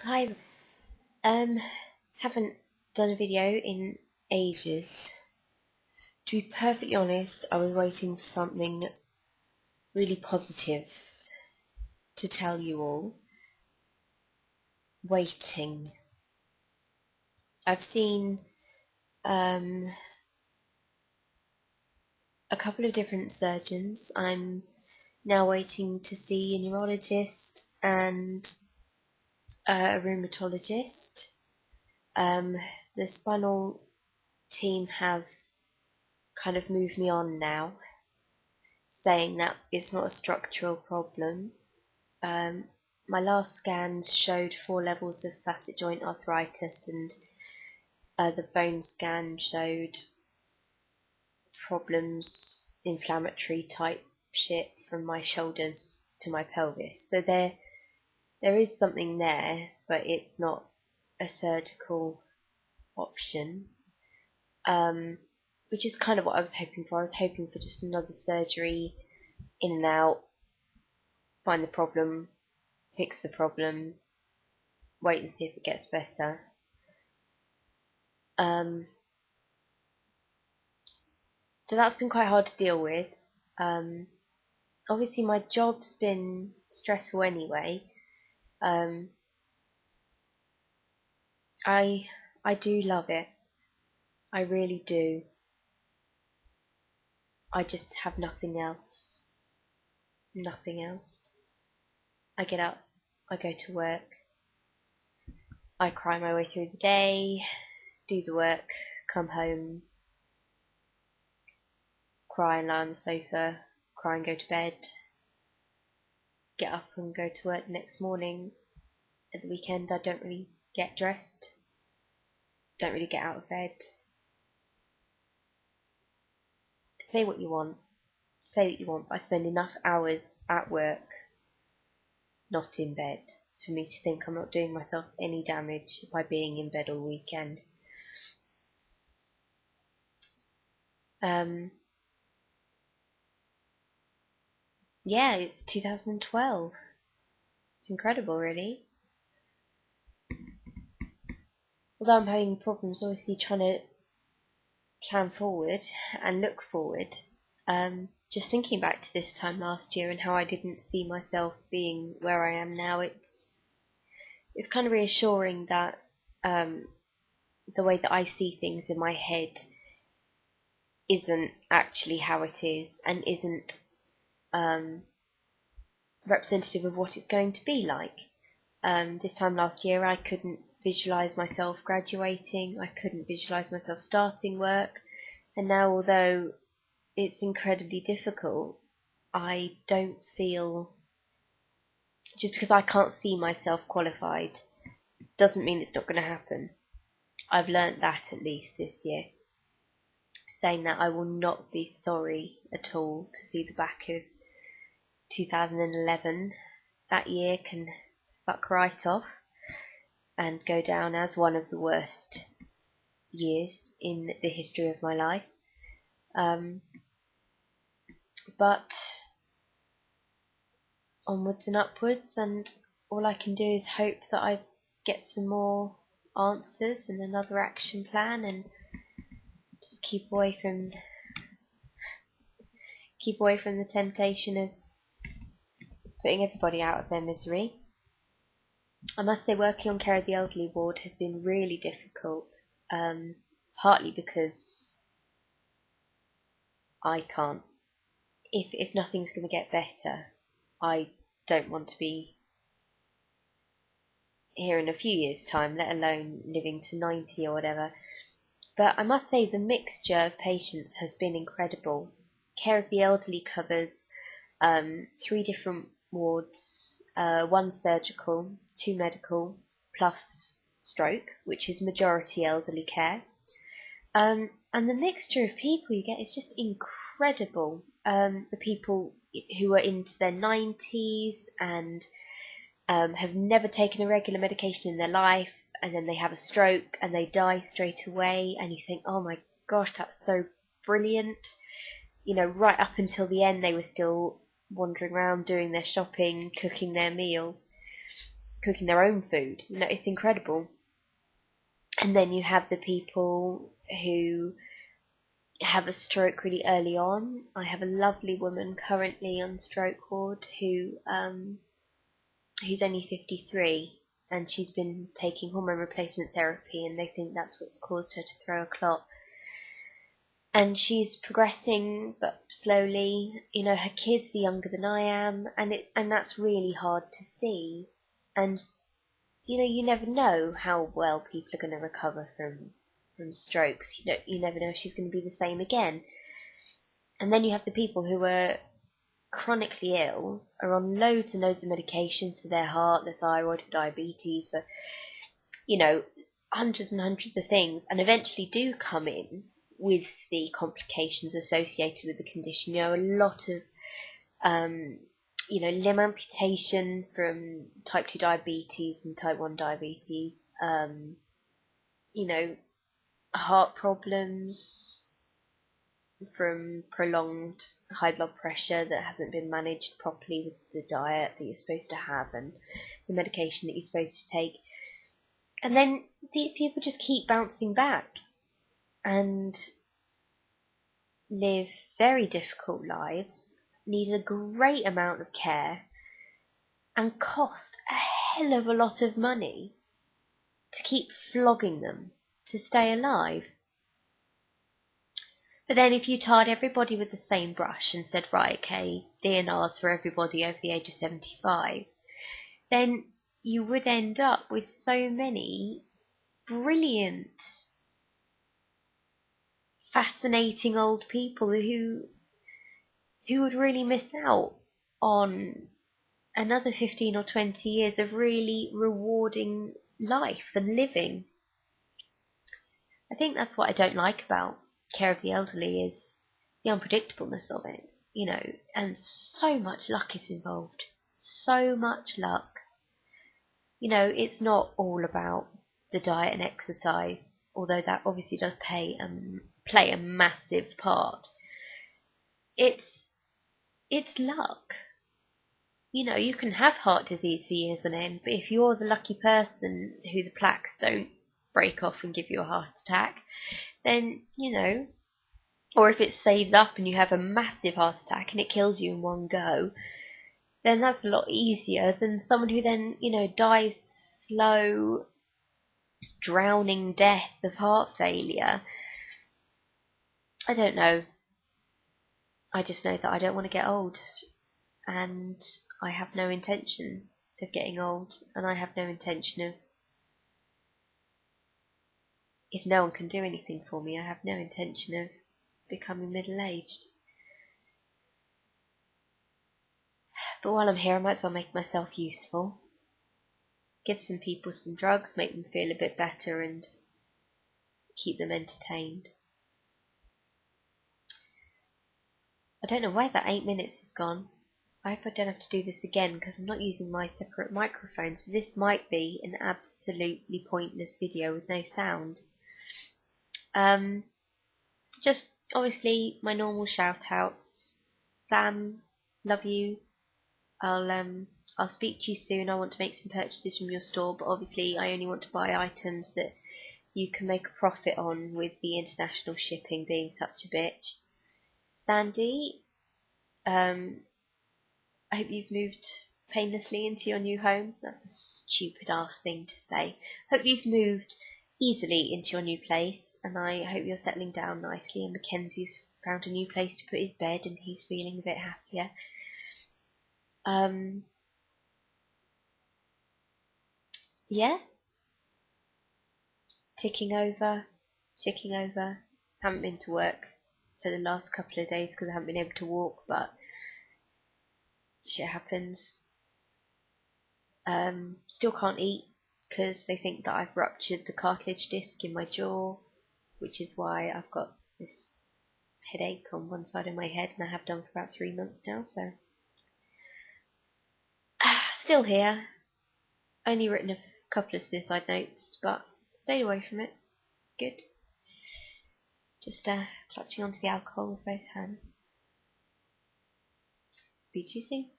Hi. Um, haven't done a video in ages. To be perfectly honest, I was waiting for something really positive to tell you all. Waiting. I've seen a couple of different surgeons. I'm now waiting to see a neurologist and a rheumatologist. The spinal team have kind of moved me on now, saying that it's not a structural problem. My last scans showed 4 levels of facet joint arthritis, and the bone scan showed problems, inflammatory type shit from my shoulders to my pelvis. So there is something there, but it's not a surgical option. Which is kind of what I was hoping for. I was hoping for just another surgery, in and out, find the problem, fix the problem, wait and see if it gets better. So that's been quite hard to deal with. Obviously my job's been stressful anyway. I do love it. I really do. I just have nothing else. Nothing else. I get up, I go to work, I cry my way through the day, do the work, come home, cry and lie on the sofa, cry and go to bed, get up and go to work the next morning. At the weekend I don't really get dressed, don't really get out of bed. Say what you want, but I spend enough hours at work, not in bed, for me to think I'm not doing myself any damage by being in bed all weekend. Yeah, it's 2012. It's incredible, really. Although I'm having problems, obviously trying to plan forward and look forward. Just thinking back to this time last year and how I didn't see myself being where I am now, it's kind of reassuring that the way that I see things in my head isn't actually how it is, and isn't representative of what it's going to be like. This time last year I couldn't visualise myself graduating, I couldn't visualise myself starting work, and now, although it's incredibly difficult, I don't feel, just because I can't see myself qualified doesn't mean it's not going to happen. I've learnt that at least this year. Saying that, I will not be sorry at all to see the back of 2011. That year can fuck right off and go down as one of the worst years in the history of my life. But onwards and upwards, and all I can do is hope that I get some more answers and another action plan, and just keep away from the temptation of putting everybody out of their misery. I must say, working on care of the elderly ward has been really difficult, partly because I can't. If nothing's going to get better, I don't want to be here in a few years' time, let alone living to 90 or whatever. But I must say, the mixture of patients has been incredible. Care of the elderly covers 3 different wards, 1 surgical, 2 medical, plus stroke, which is majority elderly care. And the mixture of people you get is just incredible. The people who are into their 90s and have never taken a regular medication in their life, and then they have a stroke and they die straight away, and you think, oh my gosh, that's so brilliant. Right up until the end they were still wandering around doing their shopping, cooking their meals. cooking their own food. You know, it's incredible. And then you have the people who have a stroke really early on. I have a lovely woman currently on stroke ward who's only 53, and she's been taking hormone replacement therapy, and they think that's what's caused her to throw a clot. And she's progressing, but slowly. You know, her kids are younger than I am, and that's really hard to see. And you know, you never know how well people are going to recover from strokes. You never know if she's going to be the same again. And then you have the people who are chronically ill, are on loads and loads of medications for their heart, their thyroid, for diabetes, for, you know, hundreds and hundreds of things, and eventually do come in with the complications associated with the condition. You know, a lot of limb amputation from type 2 diabetes and type 1 diabetes, heart problems from prolonged high blood pressure that hasn't been managed properly with the diet that you're supposed to have and the medication that you're supposed to take. And then these people just keep bouncing back and live very difficult lives, need a great amount of care, and cost a hell of a lot of money to keep flogging them to stay alive. But then if you tarred everybody with the same brush and said, right, okay, DNRs for everybody over the age of 75, then you would end up with so many brilliant, fascinating old people who would really miss out on another 15 or 20 years of really rewarding life and living. I think that's what I don't like about care of the elderly, is the unpredictableness of it, and so much luck is involved. So much luck. It's not all about the diet and exercise, although that obviously does play a massive part. It's luck. You can have heart disease for years on end, but if you're the lucky person who the plaques don't break off and give you a heart attack, then, or if it saves up and you have a massive heart attack and it kills you in one go, then that's a lot easier than someone who then, dies slow, drowning death of heart failure. I don't know. I just know that I don't want to get old, and I have no intention of getting old, and I have no intention of, if no one can do anything for me, I have no intention of becoming middle-aged. But while I'm here, I might as well make myself useful. Give some people some drugs, make them feel a bit better, and keep them entertained. I don't know why that 8 minutes has gone. I hope I don't have to do this again, because I'm not using my separate microphone, so this might be an absolutely pointless video with no sound. Just obviously my normal shout outs. Sam, love you. I'll speak to you soon. I want to make some purchases from your store, but obviously I only want to buy items that you can make a profit on, with the international shipping being such a bitch. Sandy, I hope you've moved painlessly into your new home. That's a stupid ass thing to say. Hope you've moved easily into your new place, and I hope you're settling down nicely, and Mackenzie's found a new place to put his bed and he's feeling a bit happier. Yeah, ticking over. Haven't been to work for the last couple of days because I haven't been able to walk, but shit happens. Still can't eat because they think that I've ruptured the cartilage disc in my jaw, which is why I've got this headache on one side of my head, and I have done for about 3 months now, so still here. Only written a couple of suicide notes, but stayed away from it. Good. Just clutching onto the alcohol with both hands. Speak to you soon.